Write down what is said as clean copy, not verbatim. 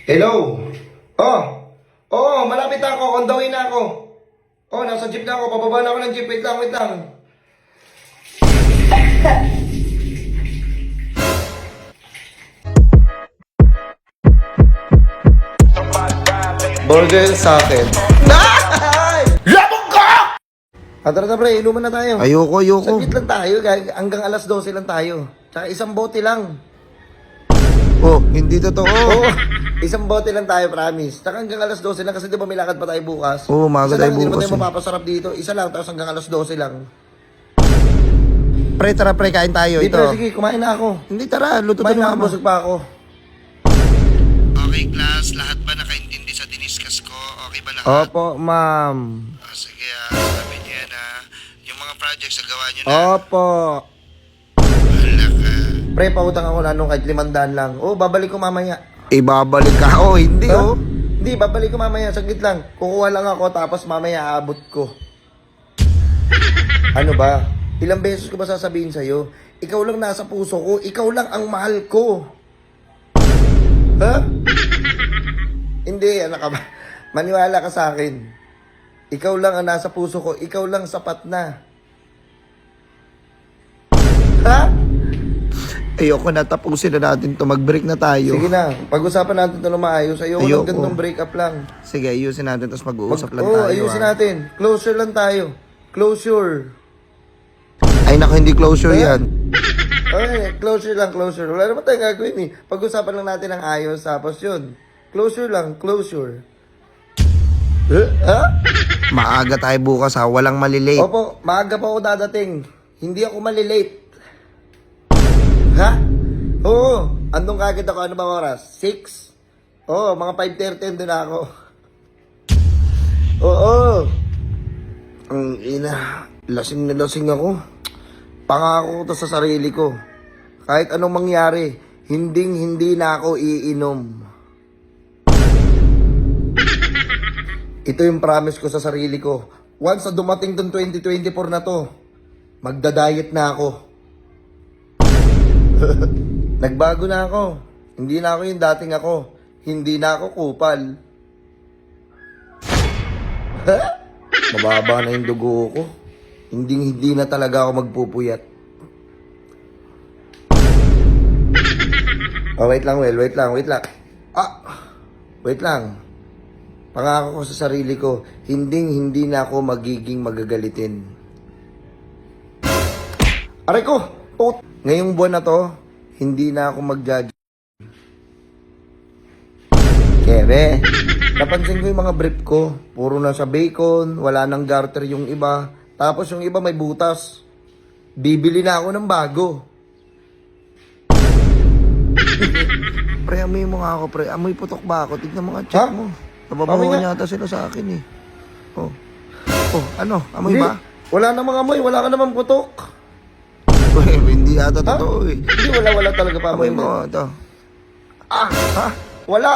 Hello? Oh! Oh, malapit na ako. On the way na ako. Oh, nasa jeep na ako. Pababa na ako ng jeep. Wait lang, wait lang. Burger sa akin. Labog ka! Tara na pre, inuman na tayo. Ayoko. Saglit lang tayo. Hanggang alas 12 lang tayo. Tsaka isang bote lang. Oh, hindi totoo. Oo. Isang bote lang tayo, promise. Tsaka hanggang alas 12 lang kasi di ba may lakad pa tayo bukas? Oo, maaga Isa tayo lang, hindi naman bukas tayo eh. mapapasarap dito. Isa lang, tapos hanggang alas 12 lang. Pre, tara pre, kain tayo. Di Ito. pre, sige, kumain na ako. Hindi, tara, luto Kumain tayo na ako, mama. busog pa ako. Okay, class. Lahat ba nakaintindi sa diniskas ko? Okay ba lahat? Opo, ma'am. Sige, sabi niya na yung mga projects na gawa niyo na. Opo. Wala ka. Pre, pautang ako na nung kahit 500 lang. Oh, babalik ko mamaya. Ibabalik ka. Oh, hindi Ha? oh. Hindi, babalik ko mamaya. Saglit lang. Kukuha lang ako, tapos mamaya aabot ko. Ano ba? Ilang beses ko ba sasabihin sa'yo? Ikaw lang nasa puso ko. Ikaw lang ang mahal ko. Ha? Hindi, anak ka ba? Maniwala ka sa akin. Ikaw lang ang nasa puso ko. Ikaw lang sapat na. Ha? Ayoko na, tapusin na natin to. Mag-break na tayo. Sige na. Pag-usapan natin ito na maayos. Ayoko ng Ayoko. gandong break-up lang. Sige, ayusin natin, tapos mag-uusap lang Oo, tayo. ayusin ah. natin. Closure lang tayo. Closure. Ay, naku, hindi closure Ayan. yan. Okay, closure lang, closure. Wala naman tayong gagawin eh. Pag-usapan lang natin ang ayos, tapos yun. Closure lang, closure. Ha? Maaga tayo bukas ha, walang malilate. Opo, maaga pa ako dadating. Hindi ako malilate. Ha? Oo, andun kagad ako. Ano ba oras? 6? Oo, mga 5:30 doon ako. Oo. Ang ina, lasing na lasing ako. Pangako to sa sarili ko. Kahit anong mangyari, hindi na ako iinom. Ito yung promise ko sa sarili ko. Once na dumating tong 2024 na to, magda-diet na ako. Nagbago na ako. Hindi na ako yung dating ako. Hindi na ako kupal. Mababa na yung dugo ko. Hindi na talaga ako magpupuyat. Oh, wait lang, Well. Wait lang. Wait lang. Pangako ko sa sarili ko, hindi na ako magiging magagalitin. Aray ko! Ngayong buwan na to, hindi na ako mag-judge. Kebe, napansin ko yung mga brief ko. Puro na sa bacon, wala nang garter yung iba. Tapos yung iba may butas. Bibili na ako ng bago. Pre, amoy mo nga ako, pre. Amoy putok ba ako? Tignan mo nga, check Ha? mo. Amoy Nababango nga. yata sila sa akin eh. Oh. Oh, ano? Amoy Hindi, ba? wala namang amoy, wala ka namang putok. Hindi yata Ha? totoo eh. Hindi, wala talaga pa Amoy amoy mo, ito. Ah, ha? Wala.